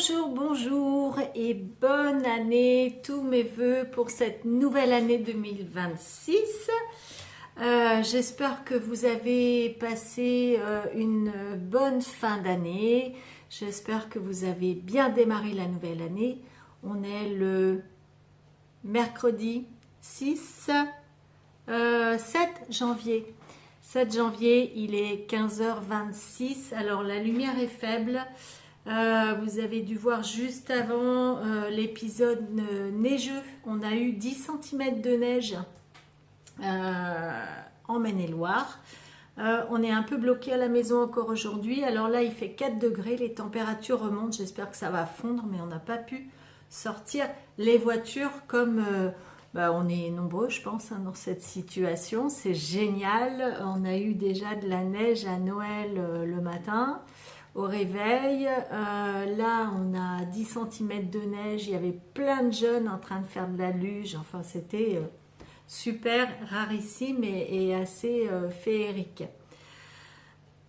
Bonjour, bonjour et bonne année, tous mes voeux pour cette nouvelle année 2026. J'espère que vous avez passé une bonne fin d'année. J'espère que vous avez bien démarré la nouvelle année. On est le mercredi 7 janvier. 7 janvier, il est 15h26. Alors la lumière est faible. Vous avez dû voir juste avant l'épisode neigeux. On a eu 10 cm de neige en Maine-et-Loire. On est un peu bloqué à la maison encore aujourd'hui. Alors là, il fait 4 degrés. Les températures remontent. J'espère que ça va fondre, mais on n'a pas pu sortir les voitures comme... on est nombreux, je pense, dans cette situation. C'est génial. On a eu déjà de la neige à Noël le matin. Au réveil, là on a 10 cm de neige, il y avait plein de jeunes en train de faire de la luge, enfin c'était super rarissime et assez féerique.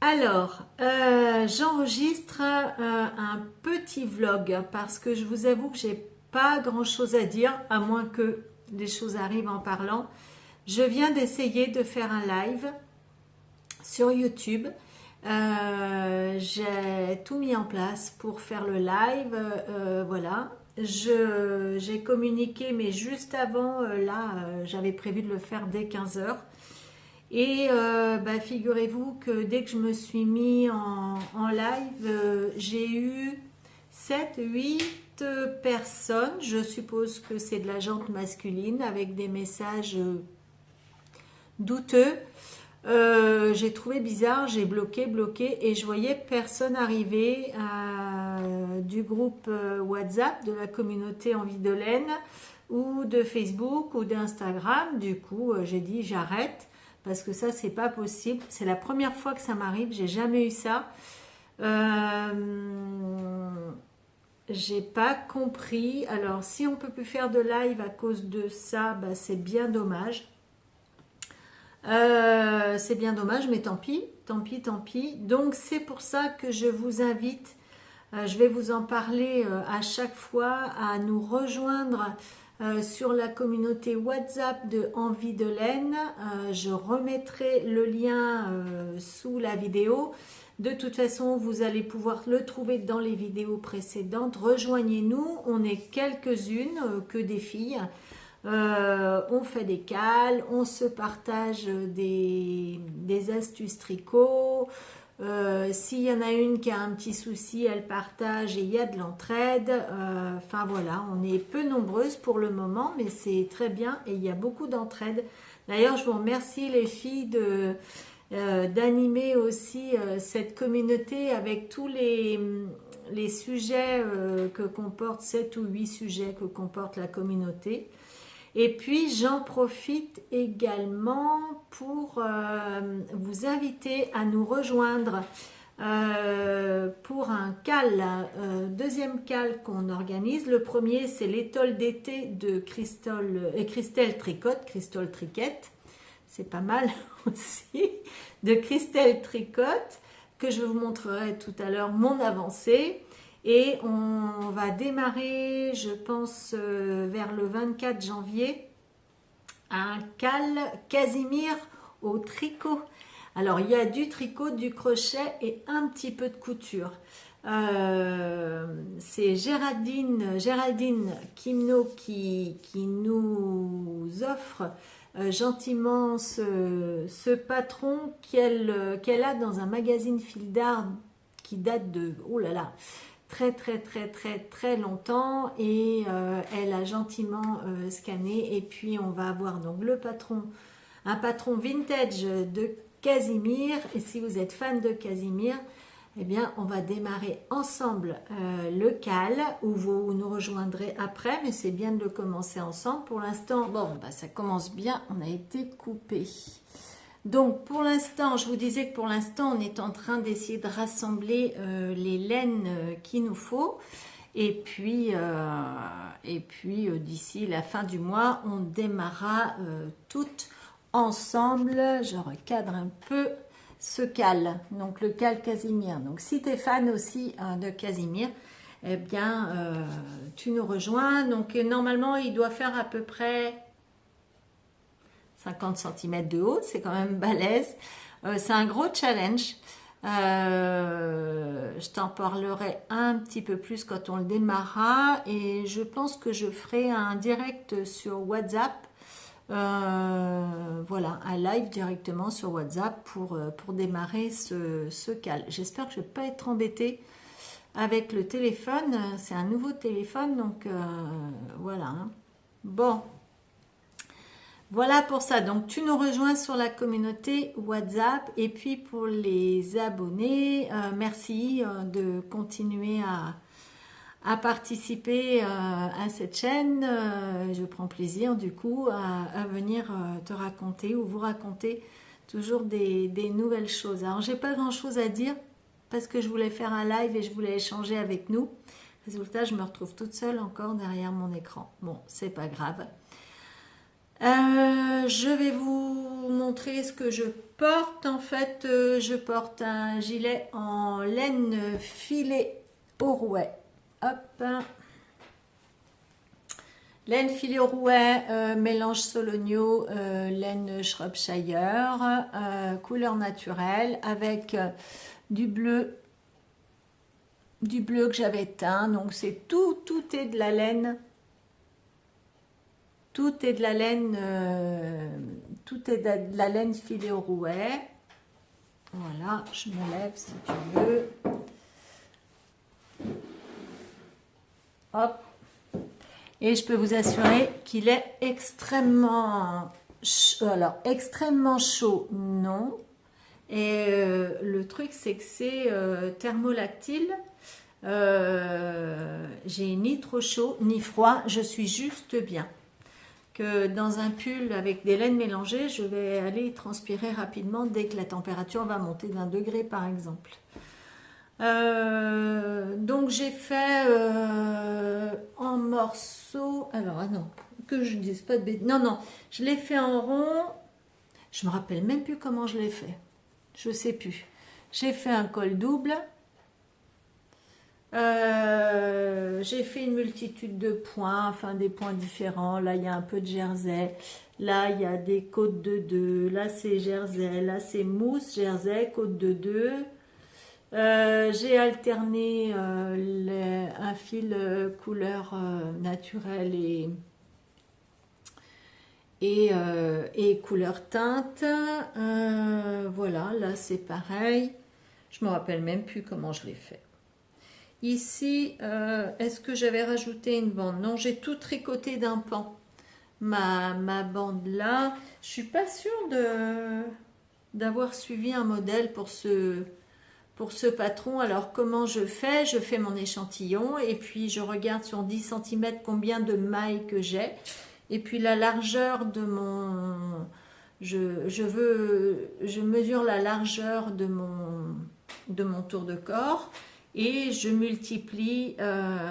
Alors, j'enregistre un petit vlog parce que je vous avoue que j'ai pas grand chose à dire, à moins que les choses arrivent en parlant. Je viens d'essayer de faire un live sur YouTube. J'ai tout mis en place pour faire le live, voilà. J'ai communiqué, mais juste avant, j'avais prévu de le faire dès 15h. Et figurez-vous que dès que je me suis mis en live, j'ai eu 7-8 personnes. Je suppose que c'est de la gente masculine avec des messages douteux. J'ai trouvé bizarre, j'ai bloqué et je voyais personne arriver du groupe WhatsApp de la communauté Envie de laine ou de Facebook ou d'Instagram. Du coup, j'ai dit j'arrête parce que ça c'est pas possible. C'est la première fois que ça m'arrive, j'ai jamais eu ça. J'ai pas compris. Alors si on peut plus faire de live à cause de ça, c'est bien dommage. C'est bien dommage, mais tant pis. Donc c'est pour ça que je vous invite, je vais vous en parler à chaque fois, à nous rejoindre sur la communauté WhatsApp de Envie de laine. Je remettrai le lien sous la vidéo. De toute façon, vous allez pouvoir le trouver dans les vidéos précédentes. Rejoignez-nous, on est quelques-unes, que des filles. On fait des cales, on se partage des astuces tricot. S'il y en a une qui a un petit souci, elle partage et il y a de l'entraide. Enfin voilà, on est peu nombreuses pour le moment, mais c'est très bien et il y a beaucoup d'entraide. D'ailleurs, je vous remercie les filles d'animer aussi cette communauté avec tous les sujets que comporte, 7 ou 8 sujets que comporte la communauté. Et puis j'en profite également pour vous inviter à nous rejoindre pour un cal, deuxième cal qu'on organise. Le premier, c'est l'étole d'été de Christelle Tricotte, Christelle Triquette, c'est pas mal aussi, de Christelle Tricotte, que je vous montrerai tout à l'heure mon avancée. Et on va démarrer, je pense, vers le 24 janvier, un cal Casimir au tricot. Alors, il y a du tricot, du crochet et un petit peu de couture. C'est Géraldine Kimno qui nous offre gentiment ce patron qu'elle a dans un magazine fil d'art qui date de... Oh là là, très longtemps, et elle a gentiment scanné. Et puis on va avoir donc un patron vintage de Casimir. Et si vous êtes fan de Casimir, eh bien on va démarrer ensemble le cal, où vous nous rejoindrez après, mais c'est bien de le commencer ensemble. Pour l'instant, ça commence bien, on a été coupé. Donc pour l'instant, je vous disais que pour l'instant, on est en train d'essayer de rassembler les laines qu'il nous faut. Et puis d'ici la fin du mois, on démarrera toutes ensemble. Je recadre un peu ce cal, donc le cal Casimir. Donc si tu es fan aussi de Casimir, eh bien, tu nous rejoins. Donc, normalement, il doit faire à peu près 50 cm de haut. C'est quand même balèze. C'est un gros challenge. Je t'en parlerai un petit peu plus quand on le démarrera. Et je pense que je ferai un direct sur WhatsApp. Voilà, un live directement sur WhatsApp pour démarrer ce cal. J'espère que je ne vais pas être embêtée avec le téléphone. C'est un nouveau téléphone, donc voilà. Hein. Bon, voilà pour ça. Donc tu nous rejoins sur la communauté WhatsApp. Et puis pour les abonnés, merci de continuer à participer à cette chaîne. Je prends plaisir du coup à venir te raconter ou vous raconter toujours des nouvelles choses. Alors j'ai pas grand chose à dire parce que je voulais faire un live et je voulais échanger avec nous. Résultat, je me retrouve toute seule encore derrière mon écran. Bon, c'est pas grave. Je vais vous montrer ce que je porte. En fait, je porte un gilet en laine filet au rouet. Hop. Laine filet au rouet, mélange Sologno, laine Shropshire, couleur naturelle avec du bleu que j'avais teint. Donc c'est tout est de la laine. Tout est de la laine, filet au rouet. Voilà, je me lève si tu veux. Hop. Et je peux vous assurer qu'il est extrêmement chaud. Alors, extrêmement chaud, non. Et le truc, c'est que c'est thermolactyle. J'ai ni trop chaud, ni froid. Je suis juste bien. Que dans un pull avec des laines mélangées, je vais aller transpirer rapidement dès que la température va monter d'1 degré, par exemple. Donc j'ai fait en morceaux. Alors non, que je dise pas de bêtises. Non, je l'ai fait en rond. Je me rappelle même plus comment je l'ai fait. Je sais plus. J'ai fait un col double. J'ai fait une multitude de points, enfin des points différents. Là, il y a un peu de jersey. Là, il y a des côtes de 2. Là, c'est jersey. Là, c'est mousse, jersey, côte de 2. J'ai alterné un fil couleur naturelle et couleur teinte. Voilà, là c'est pareil. Je me rappelle même plus comment je l'ai fait. Ici, est-ce que j'avais rajouté une bande? Non, j'ai tout tricoté d'un pan. Ma bande là, je suis pas sûre d'avoir suivi un modèle pour ce patron. Alors comment je fais? Je fais mon échantillon et puis je regarde sur 10 cm combien de mailles que j'ai. Et puis la largeur de mon... Je mesure la largeur de mon tour de corps et je multiplie,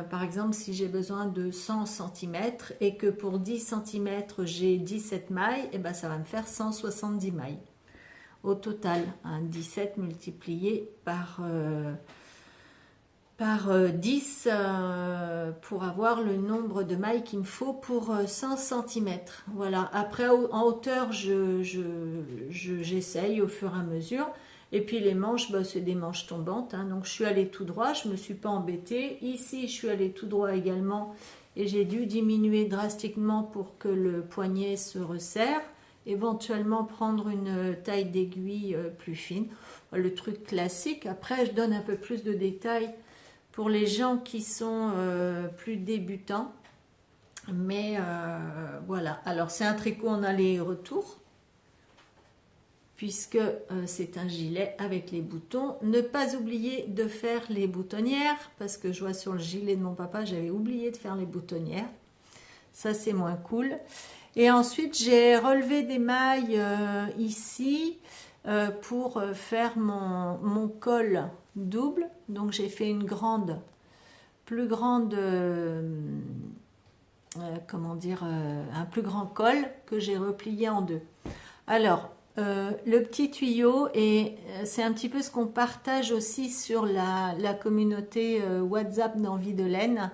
par exemple si j'ai besoin de 100 cm et que pour 10 cm j'ai 17 mailles, et ben ça va me faire 170 mailles. Au total, 17 multiplié par 10 pour avoir le nombre de mailles qu'il me faut pour 100 cm. Voilà, après en hauteur, j'essaye au fur et à mesure. Et puis les manches, c'est des manches tombantes. Hein, donc je suis allée tout droit, je ne me suis pas embêtée. Ici, je suis allée tout droit également et j'ai dû diminuer drastiquement pour que le poignet se resserre. Éventuellement prendre une taille d'aiguille plus fine, le truc classique. Après je donne un peu plus de détails pour les gens qui sont plus débutants, mais voilà. Alors c'est un tricot en aller-retour puisque c'est un gilet avec les boutons. Ne pas oublier de faire les boutonnières parce que je vois sur le gilet de mon papa j'avais oublié de faire les boutonnières, ça c'est moins cool. Et ensuite, j'ai relevé des mailles ici pour faire mon col double. Donc, j'ai fait une plus grande, comment dire, un plus grand col que j'ai replié en deux. Alors, le petit tuyau, et c'est un petit peu ce qu'on partage aussi sur la communauté WhatsApp d'Envie de laine.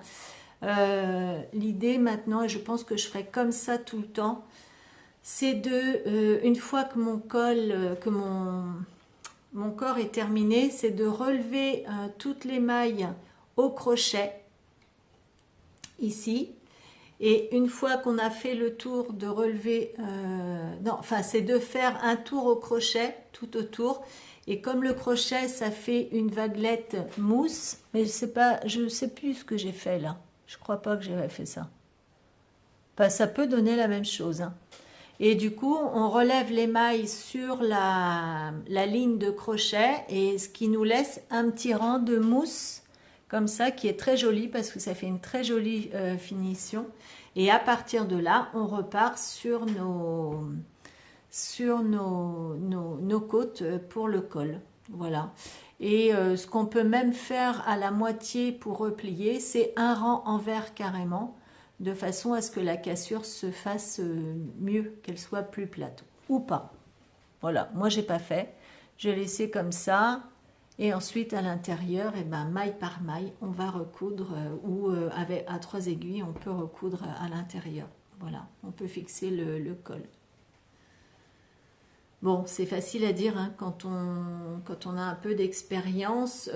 L'idée maintenant, et je pense que je ferai comme ça tout le temps, c'est une fois que mon col, que mon corps est terminé, c'est de relever toutes les mailles au crochet, ici. Et une fois qu'on a fait le tour, de relever, non, enfin c'est de faire un tour au crochet tout autour. Et comme le crochet, ça fait une vaguelette mousse, mais je sais plus ce que j'ai fait là. Je crois pas que j'avais fait ça. Enfin, ça peut donner la même chose, hein. Et du coup, on relève les mailles sur la ligne de crochet, et ce qui nous laisse un petit rang de mousse comme ça, qui est très joli parce que ça fait une très jolie finition. Et à partir de là, on repart sur nos côtes pour le col. Voilà. Et ce qu'on peut même faire à la moitié pour replier, c'est un rang envers carrément, de façon à ce que la cassure se fasse mieux, qu'elle soit plus plate. Ou pas. Voilà, moi j'ai pas fait. J'ai laissé comme ça. Et ensuite à l'intérieur, et ben, maille par maille, on va recoudre, ou avec, à 3 aiguilles, on peut recoudre à l'intérieur. Voilà, on peut fixer le col. Bon, c'est facile à dire, hein, quand on a un peu d'expérience.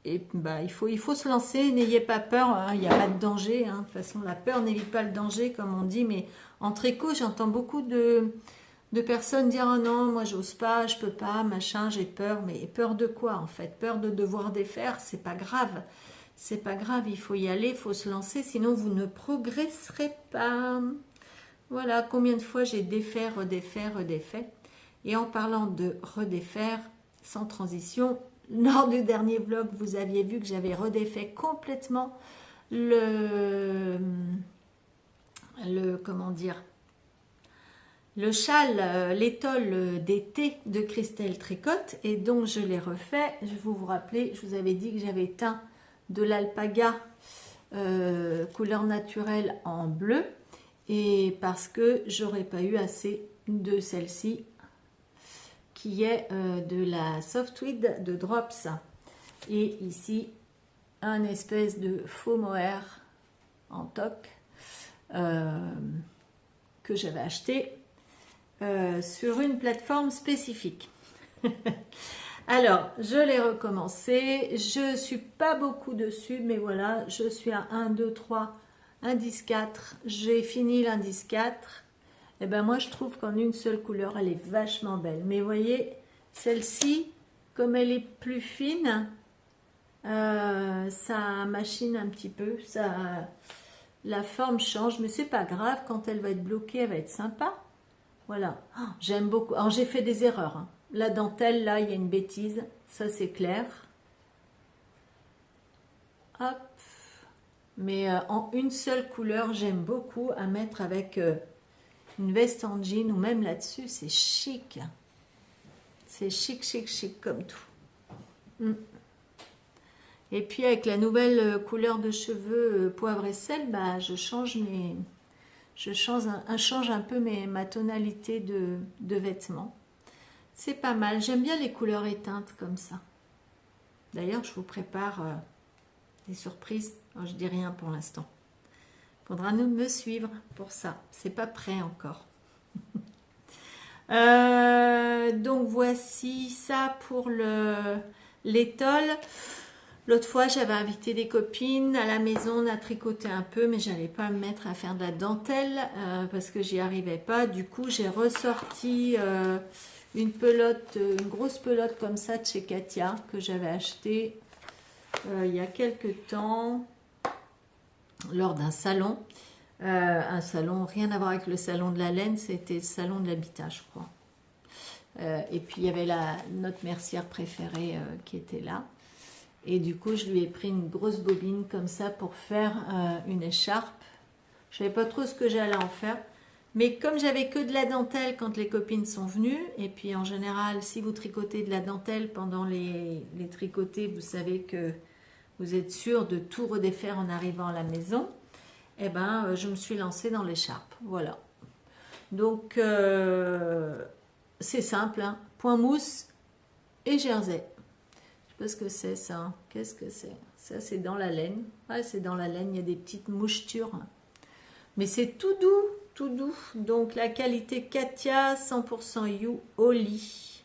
Et bah, il faut se lancer, n'ayez pas peur, hein, il n'y a pas de danger, hein. De toute façon, la peur n'évite pas le danger, comme on dit. Mais en tricot, j'entends beaucoup de personnes dire: oh non, moi j'ose pas, je peux pas, machin, j'ai peur. Mais peur de quoi en fait? Peur de devoir défaire? C'est pas grave. C'est pas grave, il faut y aller, il faut se lancer, sinon vous ne progresserez pas. Voilà, combien de fois j'ai défait, redéfait, redéfait. Et en parlant de redéfaire, sans transition, lors du dernier vlog, vous aviez vu que j'avais redéfait complètement comment dire, le châle, l'étole d'été de Christelle Tricotte, et donc je l'ai refait. Je vous rappelez, je vous avais dit que j'avais teint de l'alpaga couleur naturelle en bleu, et parce que j'aurais pas eu assez de celle-ci, qui est de la Softweed de Drops. Et ici, un espèce de faux mohair en toque que j'avais acheté sur une plateforme spécifique. Alors, je l'ai recommencé. Je suis pas beaucoup dessus, mais voilà, je suis à 1, 2, 3, indice 4. J'ai fini l'indice 4. Et ben moi, je trouve qu'en une seule couleur, elle est vachement belle. Mais vous voyez, celle-ci, comme elle est plus fine, ça machine un petit peu. La forme change, mais c'est pas grave. Quand elle va être bloquée, elle va être sympa. Voilà, oh, j'aime beaucoup. Alors j'ai fait des erreurs, hein. La dentelle, là, il y a une bêtise, ça c'est clair. Hop. Mais en une seule couleur, j'aime beaucoup à mettre avec une veste en jean, ou même là-dessus, c'est chic. C'est chic, chic, chic comme tout. Et puis avec la nouvelle couleur de cheveux poivre et sel, bah, je change un peu ma tonalité de vêtements. C'est pas mal. J'aime bien les couleurs éteintes comme ça. D'ailleurs, je vous prépare des surprises. Alors, je dis rien pour l'instant. Faudra nous me suivre pour ça. C'est pas prêt encore. Donc voici ça pour l'étole. L'autre fois, j'avais invité des copines à la maison, on a tricoté un peu, mais j'allais pas me mettre à faire de la dentelle parce que j'y arrivais pas. Du coup, j'ai ressorti une grosse pelote comme ça de chez Katia que j'avais acheté il y a quelques temps lors d'un salon. Un salon, rien à voir avec le salon de la laine, c'était le salon de l'habitat, je crois. Et puis, il y avait notre mercière préférée qui était là. Et du coup, je lui ai pris une grosse bobine comme ça pour faire une écharpe. Je ne savais pas trop ce que j'allais en faire. Mais comme j'avais que de la dentelle quand les copines sont venues, et puis en général, si vous tricotez de la dentelle pendant les tricotés, vous savez que vous êtes sûr de tout redéfaire en arrivant à la maison, eh ben, je me suis lancée dans l'écharpe. Voilà. Donc, c'est simple, hein. Point mousse et jersey. Je sais pas ce que c'est ça. Hein. Qu'est-ce que c'est? Ça, c'est dans la laine. Ouais, c'est dans la laine, il y a des petites mouchetures. Mais c'est tout doux, tout doux. Donc, la qualité Katia, 100% You Oli.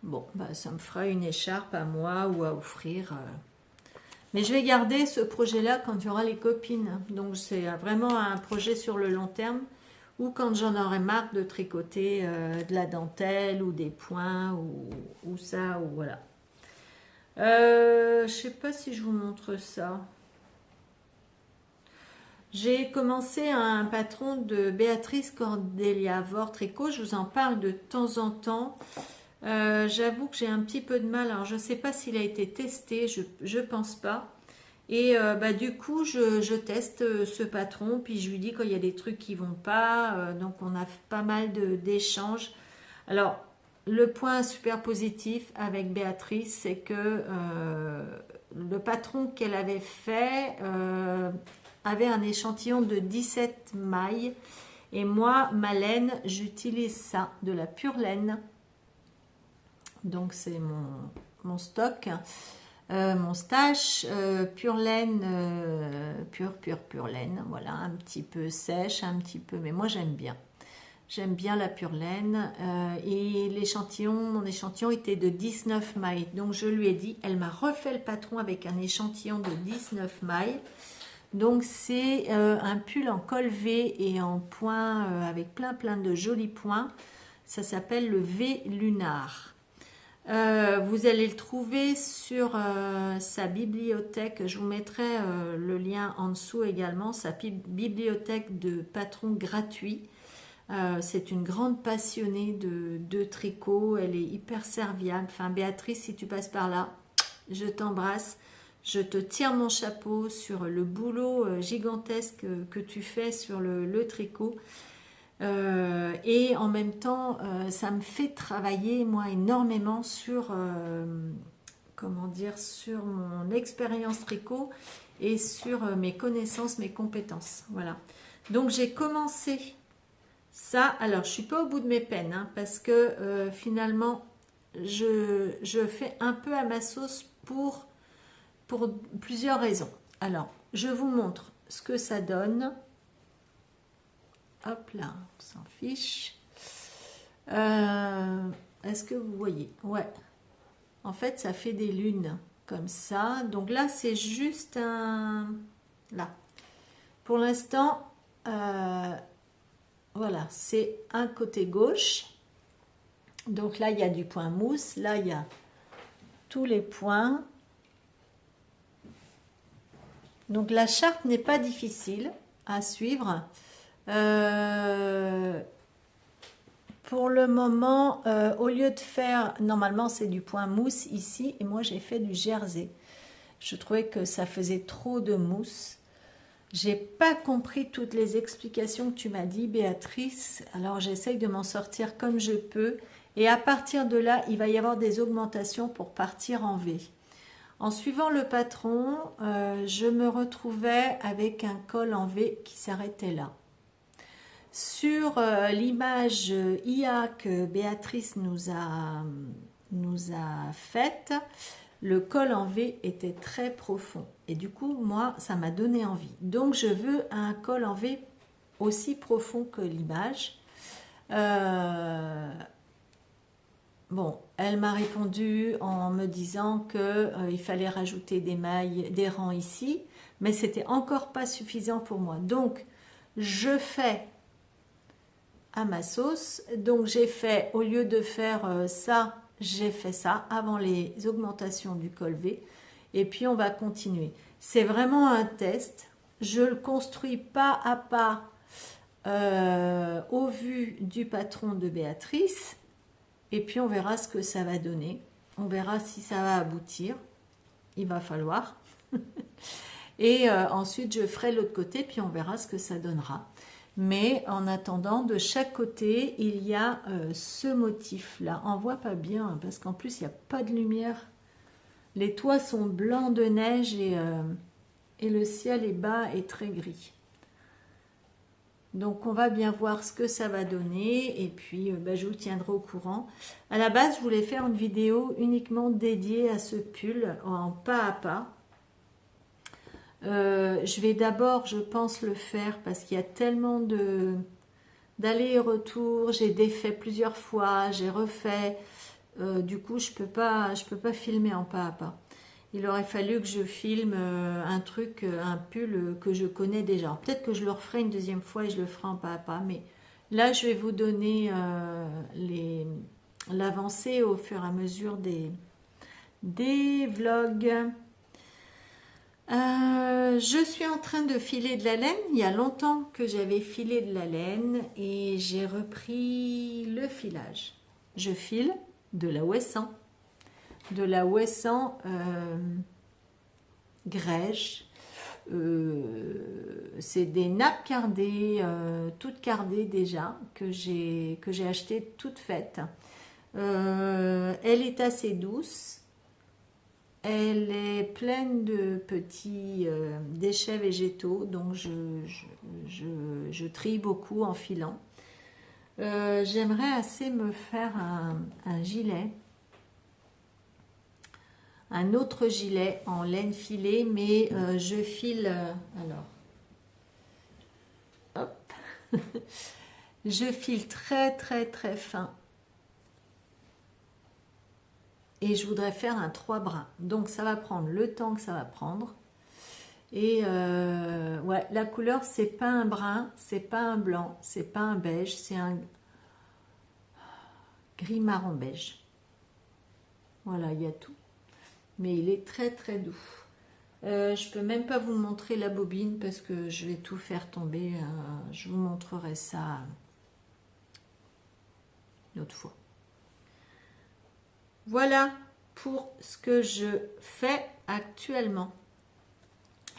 Bon, bah, ça me fera une écharpe à moi ou à offrir. Mais je vais garder ce projet-là quand il y aura les copines. Donc, c'est vraiment un projet sur le long terme. Ou quand j'en aurai marre de tricoter de la dentelle ou des points ou ça, ou voilà. Je sais pas si je vous montre ça. J'ai commencé un patron de Béatrice Cordelia Vore Tricot. Je vous en parle de temps en temps. J'avoue que j'ai un petit peu de mal. Alors, je ne sais pas s'il a été testé. Je pense pas. Et bah, du coup, je teste ce patron. Puis je lui dis quand il y a des trucs qui vont pas. Donc, on a pas mal d'échanges. Alors, le point super positif avec Béatrice, c'est que le patron qu'elle avait fait avait un échantillon de 17 mailles. Et moi, ma laine, j'utilise ça, de la pure laine. Donc, c'est mon stock, mon stash, pure laine, pure laine. Voilà, un petit peu sèche, un petit peu, mais moi, j'aime bien. J'aime bien la pure laine et mon échantillon était de 19 mailles. Donc je lui ai dit, elle m'a refait le patron avec un échantillon de 19 mailles. Donc c'est un pull en col V et en point avec plein de jolis points. Ça s'appelle le V Lunar. Vous allez le trouver sur sa bibliothèque. Je vous mettrai le lien en dessous également. Sa bibliothèque de patrons gratuits. C'est une grande passionnée de tricot, elle est hyper serviable. Enfin, Béatrice, si tu passes par là, je t'embrasse, je te tire mon chapeau sur le boulot gigantesque que tu fais sur le tricot. Et en même temps, ça me fait travailler moi énormément sur, comment dire, sur mon expérience tricot et sur mes connaissances, mes compétences. Voilà. Donc j'ai commencé ça, alors je suis pas au bout de mes peines, hein, parce que finalement, je fais un peu à ma sauce pour plusieurs raisons. Alors, je vous montre ce que ça donne. Hop là, on s'en fiche. Est-ce que vous voyez? Ouais. En fait, ça fait des lunes comme ça. Donc là, c'est juste un... Là. Pour l'instant... Voilà, c'est un côté gauche. Donc là, il y a du point mousse. Là, il y a tous les points. Donc la charte n'est pas difficile à suivre. Pour le moment, au lieu de faire... Normalement, c'est du point mousse ici. Et moi, j'ai fait du jersey. Je trouvais que ça faisait trop de mousse. J'ai pas compris toutes les explications que tu m'as dit, Béatrice. Alors j'essaye de m'en sortir comme je peux. Et à partir de là, il va y avoir des augmentations pour partir en V. En suivant le patron, je me retrouvais avec un col en V qui s'arrêtait là. Sur l'image IA que Béatrice nous a faite, le col en V était très profond. Et du coup, moi, ça m'a donné envie. Donc, je veux un col en V aussi profond que l'image. Bon, elle m'a répondu en me disant qu'il fallait rajouter des mailles, des rangs ici. Mais c'était encore pas suffisant pour moi. Donc, je fais à ma sauce. Donc, j'ai fait, au lieu de faire ça, j'ai fait ça avant les augmentations du col V. Et puis, on va continuer. C'est vraiment un test. Je ne le construis pas à pas au vu du patron de Béatrice. Et puis, on verra ce que ça va donner. On verra si ça va aboutir. Il va falloir. Et ensuite, je ferai l'autre côté, puis on verra ce que ça donnera. Mais en attendant, de chaque côté, il y a ce motif-là. On ne voit pas bien, hein, parce qu'en plus, il n'y a pas de lumière. Les toits sont blancs de neige et le ciel est bas et très gris. Donc on va bien voir ce que ça va donner et puis je vous tiendrai au courant. À la base, je voulais faire une vidéo uniquement dédiée à ce pull en pas à pas. Je vais d'abord, je pense, le faire parce qu'il y a tellement d'aller-retour. J'ai défait plusieurs fois, j'ai refait. Du coup, je peux pas filmer en pas à pas. Il aurait fallu que je filme un truc, un pull que je connais déjà. Peut-être que je le referai une deuxième fois et je le ferai en pas à pas. Mais là, je vais vous donner l'avancée au fur et à mesure des vlogs. Je suis en train de filer de la laine. Il y a longtemps que j'avais filé de la laine et j'ai repris le filage. Je file de la Ouessant. De la Ouessant Grège. C'est des nappes cardées, toutes cardées déjà, que j'ai achetées toutes faites. Elle est assez douce. Elle est pleine de petits déchets végétaux, donc je trie beaucoup en filant. J'aimerais assez me faire un gilet, un autre gilet en laine filée, mais je file, alors, hop, je file très très très fin. Et je voudrais faire un 3 brins. Donc ça va prendre le temps que ça va prendre. Et ouais, la couleur, c'est pas un brun, c'est pas un blanc, c'est pas un beige, c'est un gris marron beige. Voilà, il y a tout. Mais il est très très doux. Je peux même pas vous montrer la bobine parce que je vais tout faire tomber. Je vous montrerai ça une autre fois. Voilà pour ce que je fais actuellement.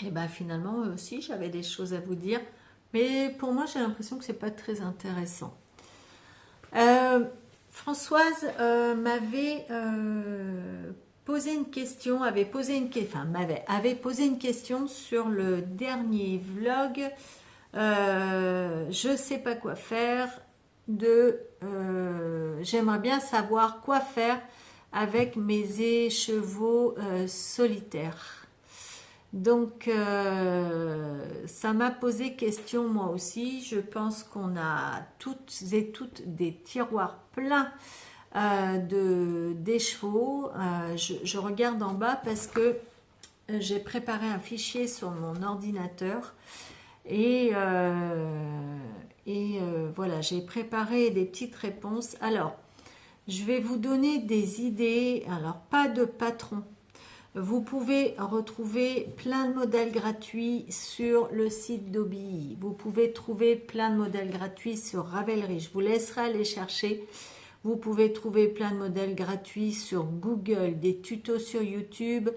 Et bien finalement aussi j'avais des choses à vous dire, mais pour moi j'ai l'impression que c'est pas très intéressant. Françoise m'avait posé une question, avait posé une question sur le dernier vlog. Je sais pas quoi faire. J'aimerais bien savoir quoi faire avec mes écheveaux solitaires. Donc ça m'a posé question moi aussi. Je pense qu'on a toutes et toutes des tiroirs pleins d'écheveaux. Je regarde en bas parce que j'ai préparé un fichier sur mon ordinateur et voilà, j'ai préparé des petites réponses. Alors je vais vous donner des idées. Alors, pas de patron. Vous pouvez retrouver plein de modèles gratuits sur le site d'Obi. Vous pouvez trouver plein de modèles gratuits sur Ravelry. Je vous laisserai aller chercher. Vous pouvez trouver plein de modèles gratuits sur Google, des tutos sur YouTube.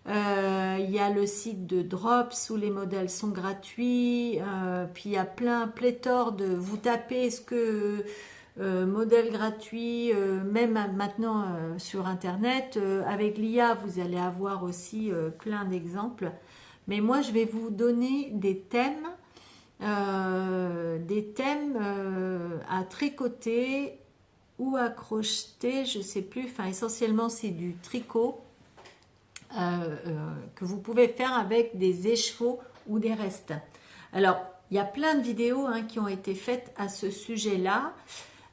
Il y a le site de Drops où les modèles sont gratuits. Puis il y a pléthore de... Vous tapez ce que... modèle gratuit, même maintenant sur internet, avec l'IA vous allez avoir aussi plein d'exemples, mais moi je vais vous donner des thèmes à tricoter ou à crocheter, je sais plus, enfin essentiellement c'est du tricot que vous pouvez faire avec des écheveaux ou des restes. Alors il y a plein de vidéos qui ont été faites à ce sujet là.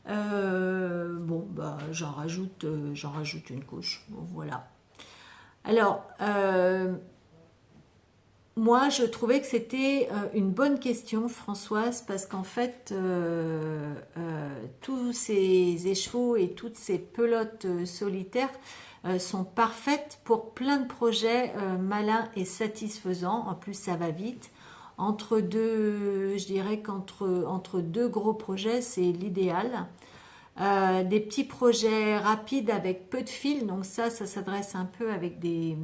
Bon, j'en rajoute une couche. Bon, voilà. Alors, moi, je trouvais que c'était une bonne question, Françoise, parce qu'en fait, tous ces écheveaux et toutes ces pelotes solitaires sont parfaites pour plein de projets malins et satisfaisants. En plus, ça va vite. Je dirais entre deux gros projets, c'est l'idéal. Des petits projets rapides avec peu de fil, donc ça s'adresse un peu avec des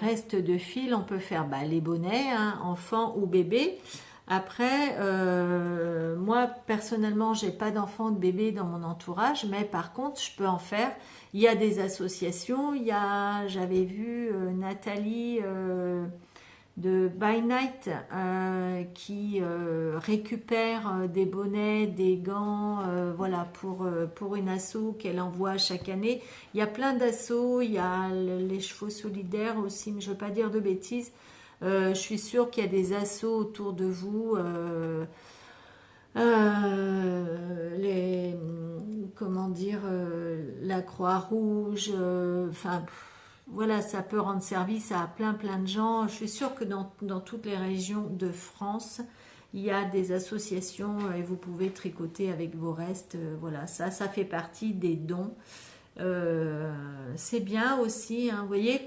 restes de fil. On peut faire les bonnets, enfants ou bébés. Après, moi personnellement, j'ai pas d'enfants, de bébés dans mon entourage, mais par contre, je peux en faire. Il y a des associations, j'avais vu Nathalie de By Night qui récupère des bonnets, des gants, voilà, pour une asso qu'elle envoie chaque année. Il y a plein d'assos, il y a les chevaux solidaires aussi, mais je ne veux pas dire de bêtises. Je suis sûre qu'il y a des assos autour de vous. Les, comment dire, la Croix-Rouge, enfin, voilà, ça peut rendre service à plein de gens. Je suis sûre que dans toutes les régions de France, il y a des associations et vous pouvez tricoter avec vos restes. Voilà, ça fait partie des dons. C'est bien aussi, hein, vous voyez,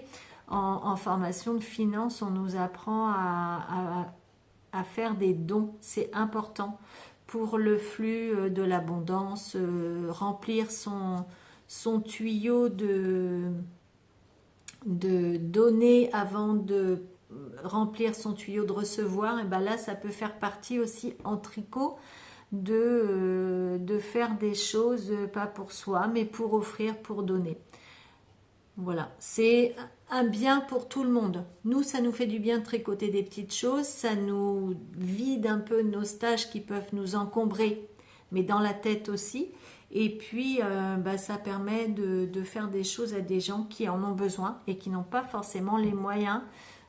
en formation de finance, on nous apprend à faire des dons. C'est important pour le flux de l'abondance, remplir son tuyau de donner avant de remplir son tuyau de recevoir. Et ben là, ça peut faire partie aussi en tricot de faire des choses, pas pour soi, mais pour offrir, pour donner. Voilà, c'est un bien pour tout le monde. Nous, ça nous fait du bien de tricoter des petites choses, ça nous vide un peu nos stages qui peuvent nous encombrer, mais dans la tête aussi. Et puis, ça permet de faire des choses à des gens qui en ont besoin et qui n'ont pas forcément les moyens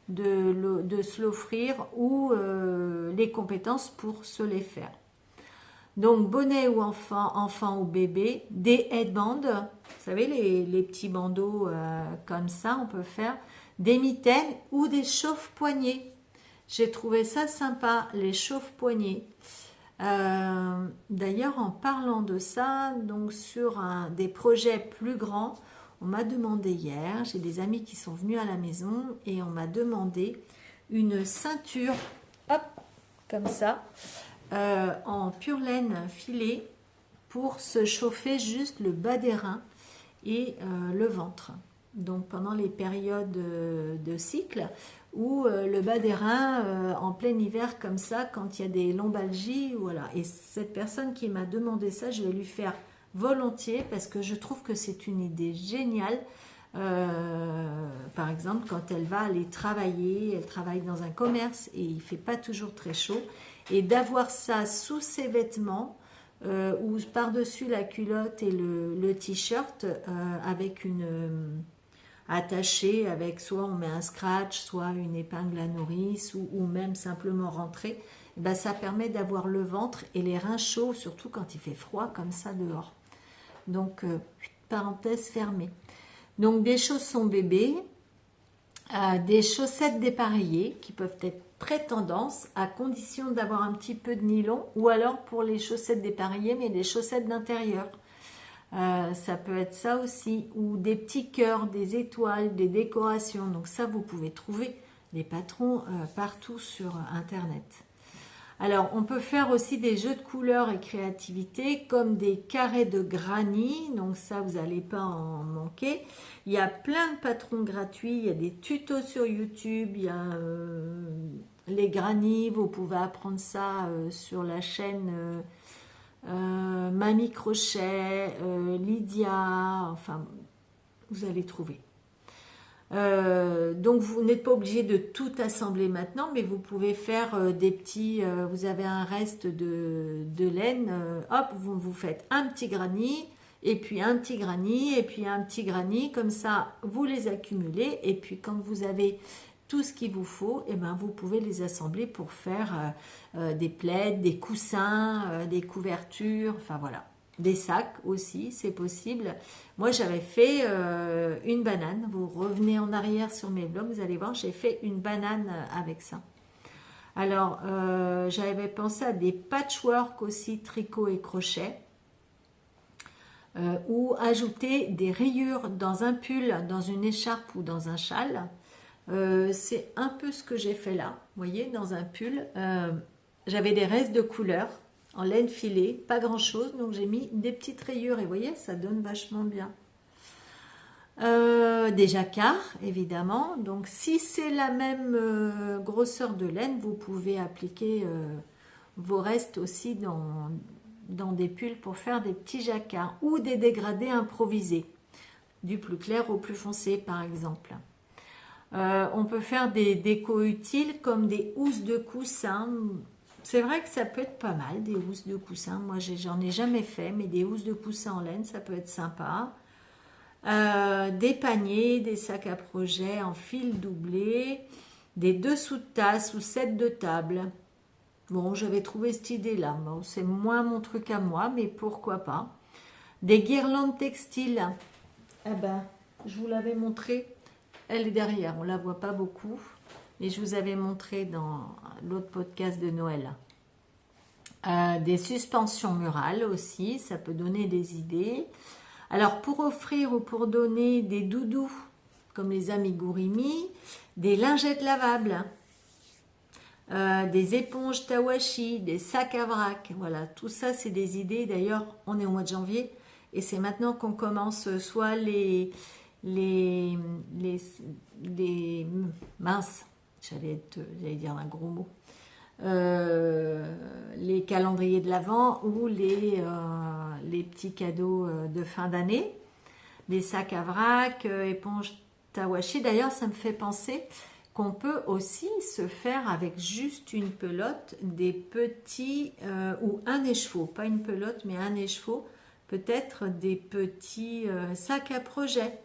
de se l'offrir ou les compétences pour se les faire. Donc, bonnet ou enfant ou bébé, des headbands, vous savez, les petits bandeaux comme ça, on peut faire des mitaines ou des chauffe-poignets. J'ai trouvé ça sympa, les chauffe-poignets. D'ailleurs, en parlant de ça, donc sur des projets plus grands, on m'a demandé hier, j'ai des amis qui sont venus à la maison et on m'a demandé une ceinture, hop, comme ça, en pure laine filée pour se chauffer juste le bas des reins et le ventre. Donc pendant les périodes de cycle ou le bas des reins en plein hiver comme ça quand il y a des lombalgies, voilà. Et cette personne qui m'a demandé ça, je vais lui faire volontiers parce que je trouve que c'est une idée géniale. Par exemple, quand elle va aller travailler, elle travaille dans un commerce et il fait pas toujours très chaud, et d'avoir ça sous ses vêtements ou par-dessus la culotte et le t-shirt avec une attachée, avec soit on met un scratch, soit une épingle à nourrice ou même simplement rentrée, ben ça permet d'avoir le ventre et les reins chauds, surtout quand il fait froid comme ça dehors. Donc, parenthèse fermée. Donc, des chaussons bébés, des chaussettes dépareillées qui peuvent être très tendance à condition d'avoir un petit peu de nylon ou alors pour les chaussettes dépareillées mais des chaussettes d'intérieur. Ça peut être ça aussi, ou des petits cœurs, des étoiles, des décorations. Donc ça, vous pouvez trouver des patrons partout sur Internet. Alors, on peut faire aussi des jeux de couleurs et créativité, comme des carrés de granit. Donc ça, vous n'allez pas en manquer. Il y a plein de patrons gratuits. Il y a des tutos sur YouTube. Il y a les granits. Vous pouvez apprendre ça sur la chaîne Mamie Crochet, Lydia. Enfin, vous allez trouver. Donc vous n'êtes pas obligé de tout assembler maintenant, mais vous pouvez faire des petits, vous avez un reste de laine, hop, vous faites un petit granit, et puis un petit granit, et puis un petit granit, comme ça vous les accumulez, et puis quand vous avez tout ce qu'il vous faut, et ben vous pouvez les assembler pour faire des plaids, des coussins, des couvertures, enfin voilà. Des sacs aussi, c'est possible. Moi, j'avais fait une banane. Vous revenez en arrière sur mes vlogs, vous allez voir, j'ai fait une banane avec ça. Alors, j'avais pensé à des patchwork aussi, tricot et crochet. Ou ajouter des rayures dans un pull, dans une écharpe ou dans un châle. C'est un peu ce que j'ai fait là. Vous voyez, dans un pull, j'avais des restes de couleurs en laine filée, pas grand chose, donc j'ai mis des petites rayures et vous voyez, ça donne vachement bien. Des jacquards, évidemment, donc si c'est la même grosseur de laine, vous pouvez appliquer vos restes aussi dans des pulls pour faire des petits jacquards ou des dégradés improvisés, du plus clair au plus foncé par exemple. On peut faire des décos utiles comme des housses de coussin. C'est vrai que ça peut être pas mal, des housses de coussin. Moi, j'en ai jamais fait, mais des housses de coussin en laine, ça peut être sympa. Des paniers, des sacs à projet en fil doublé, des dessous de tasse ou sets de table. Bon, j'avais trouvé cette idée-là. Bon, c'est moins mon truc à moi, mais pourquoi pas. Des guirlandes textiles. Eh ben, je vous l'avais montré. Elle est derrière, on la voit pas beaucoup. Et je vous avais montré dans l'autre podcast de Noël. Des suspensions murales aussi, ça peut donner des idées. Alors, pour offrir ou pour donner des doudous, comme les amigurumi, des lingettes lavables, des éponges tawashi, des sacs à vrac. Voilà, tout ça, c'est des idées. D'ailleurs, on est au mois de janvier et c'est maintenant qu'on commence soit les minces, j'allais dire un gros mot, les calendriers de l'Avent ou les petits cadeaux de fin d'année, les sacs à vrac, éponges tawashi. D'ailleurs, ça me fait penser qu'on peut aussi se faire avec juste une pelote des petits, ou un écheveau, pas une pelote, mais un écheveau, peut-être des petits sacs à projet.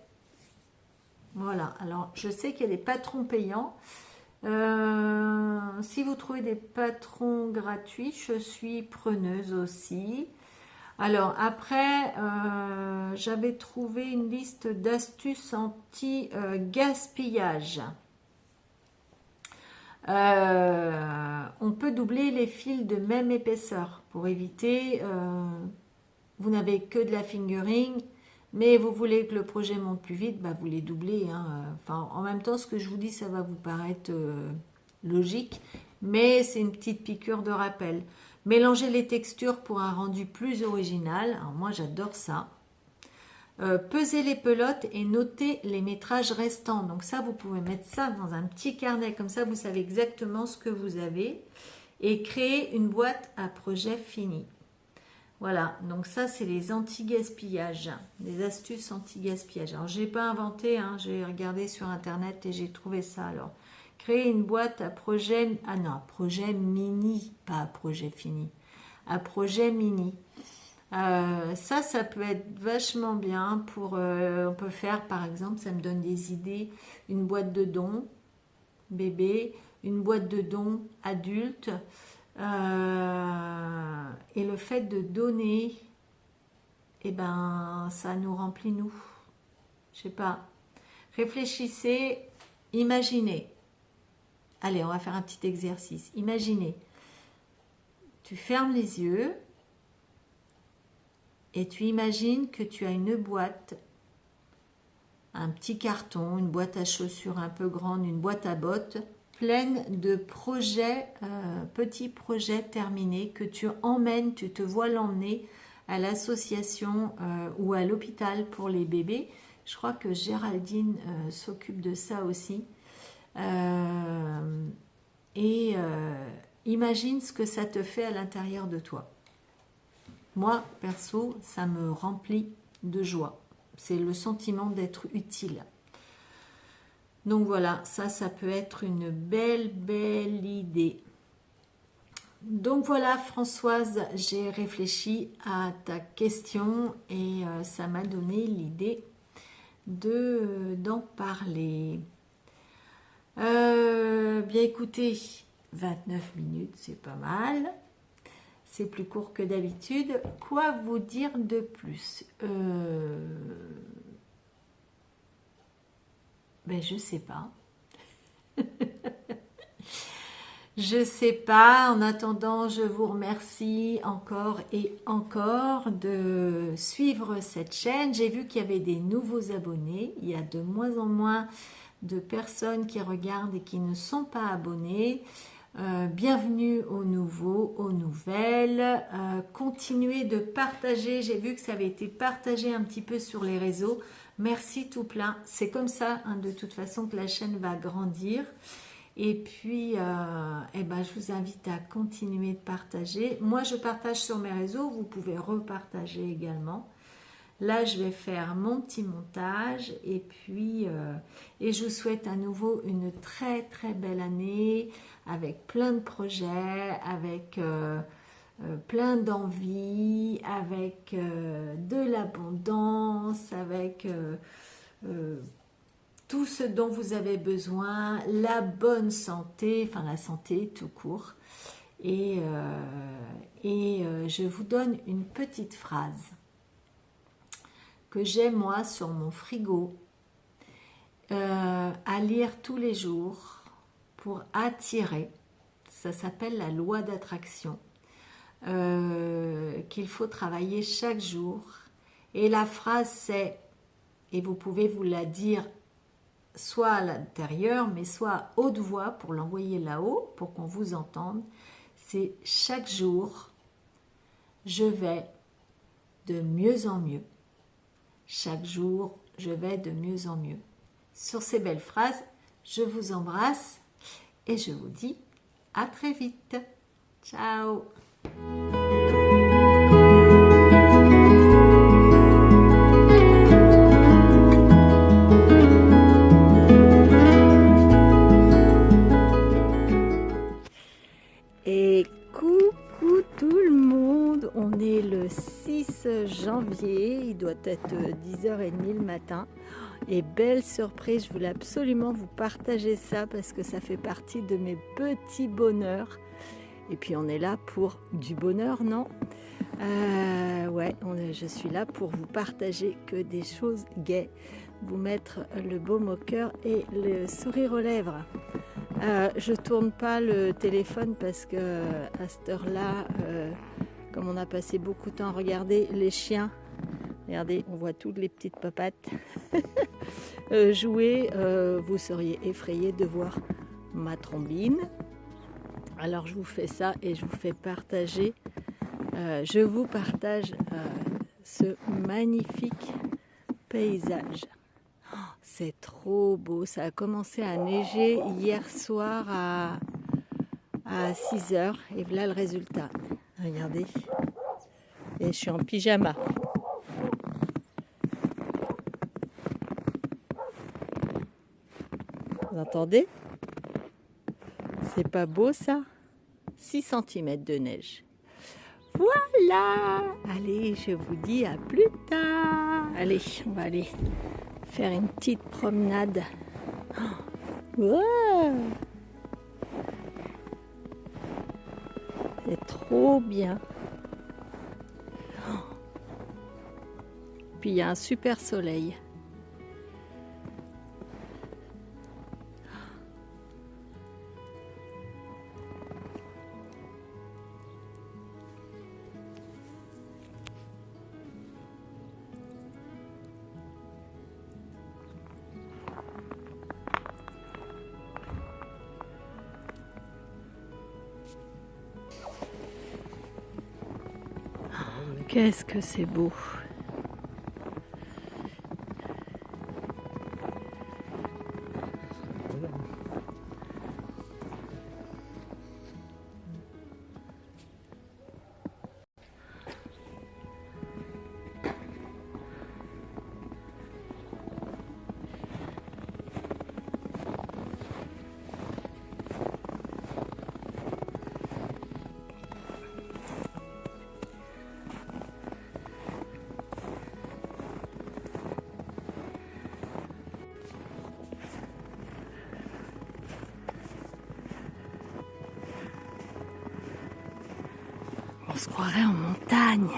Voilà, alors je sais qu'il y a des patrons payants. Si vous trouvez des patrons gratuits, je suis preneuse aussi. Alors après, j'avais trouvé une liste d'astuces anti-gaspillage. On peut doubler les fils de même épaisseur pour éviter, vous n'avez que de la fingering, mais vous voulez que le projet monte plus vite, bah vous les doublez. Hein. Enfin, en même temps, ce que je vous dis, ça va vous paraître logique, mais c'est une petite piqûre de rappel. Mélanger les textures pour un rendu plus original. Alors moi, j'adore ça. Peser les pelotes et noter les métrages restants. Donc ça, vous pouvez mettre ça dans un petit carnet. Comme ça, vous savez exactement ce que vous avez. Et créer une boîte à projet fini. Voilà, donc ça c'est les anti-gaspillage, les astuces anti-gaspillage. Alors j'ai pas inventé, hein, j'ai regardé sur internet et j'ai trouvé ça. Alors, créer une boîte à projet, ah non, projet mini, pas à projet fini, à projet mini. Ça peut être vachement bien pour, on peut faire par exemple, ça me donne des idées, une boîte de dons bébé, une boîte de dons adulte. Et le fait de donner, eh ben, ça nous remplit nous. Je sais pas. Réfléchissez, imaginez. Allez, on va faire un petit exercice. Imaginez. Tu fermes les yeux et tu imagines que tu as une boîte, un petit carton, une boîte à chaussures un peu grande, une boîte à bottes, pleine de projets, petits projets terminés que tu emmènes, tu te vois l'emmener à l'association ou à l'hôpital pour les bébés. Je crois que Géraldine s'occupe de ça aussi. Imagine ce que ça te fait à l'intérieur de toi. Moi, perso, ça me remplit de joie. C'est le sentiment d'être utile. Donc voilà, ça peut être une belle idée. Donc voilà Françoise, j'ai réfléchi à ta question et ça m'a donné l'idée d'en parler. Bien écoutez, 29 minutes, c'est pas mal. C'est plus court que d'habitude. Quoi vous dire de plus Ben, je sais pas. Je sais pas. En attendant, je vous remercie encore et encore de suivre cette chaîne. J'ai vu qu'il y avait des nouveaux abonnés. Il y a de moins en moins de personnes qui regardent et qui ne sont pas abonnées. Bienvenue aux nouveaux, aux nouvelles. Continuez de partager. J'ai vu que ça avait été partagé un petit peu sur les réseaux. Merci tout plein. C'est comme ça, hein, de toute façon, que la chaîne va grandir. Et puis, je vous invite à continuer de partager. Moi, je partage sur mes réseaux. Vous pouvez repartager également. Là, je vais faire mon petit montage et puis et je vous souhaite à nouveau une très très belle année avec plein de projets, avec plein d'envie, avec de l'abondance, avec tout ce dont vous avez besoin, la bonne santé, enfin la santé tout court. Et je vous donne une petite phrase que j'ai moi sur mon frigo à lire tous les jours pour attirer. Ça s'appelle la loi d'attraction, qu'il faut travailler chaque jour. Et la phrase c'est, et vous pouvez vous la dire soit à l'intérieur, mais soit à haute voix pour l'envoyer là-haut, pour qu'on vous entende, c'est chaque jour, je vais de mieux en mieux. Chaque jour, je vais de mieux en mieux. Sur ces belles phrases, je vous embrasse et je vous dis à très vite. Ciao! Et coucou tout le monde, on est le 6 janvier, il doit être 10h30 le matin. Et belle surprise, je voulais absolument vous partager ça parce que ça fait partie de mes petits bonheurs. Et puis on est là pour du bonheur, non? Ouais, je suis là pour vous partager que des choses gaies, vous mettre le baume au cœur et le sourire aux lèvres. Je tourne pas le téléphone parce que à cette heure-là, comme on a passé beaucoup de temps à regarder les chiens, regardez, on voit toutes les petites papates jouer, vous seriez effrayés de voir ma trombine. Alors je vous fais ça et je vous fais partager, je vous partage ce magnifique paysage. C'est trop beau, ça a commencé à neiger hier soir à 6h et voilà le résultat. Regardez, et je suis en pyjama. Vous entendez? C'est pas beau ça? 6 cm de neige. Voilà! Allez, je vous dis à plus tard. Allez, on va aller faire une petite promenade. Wow! C'est trop bien. Puis il y a un super soleil. Qu'est-ce que c'est beau! On se croirait en montagne.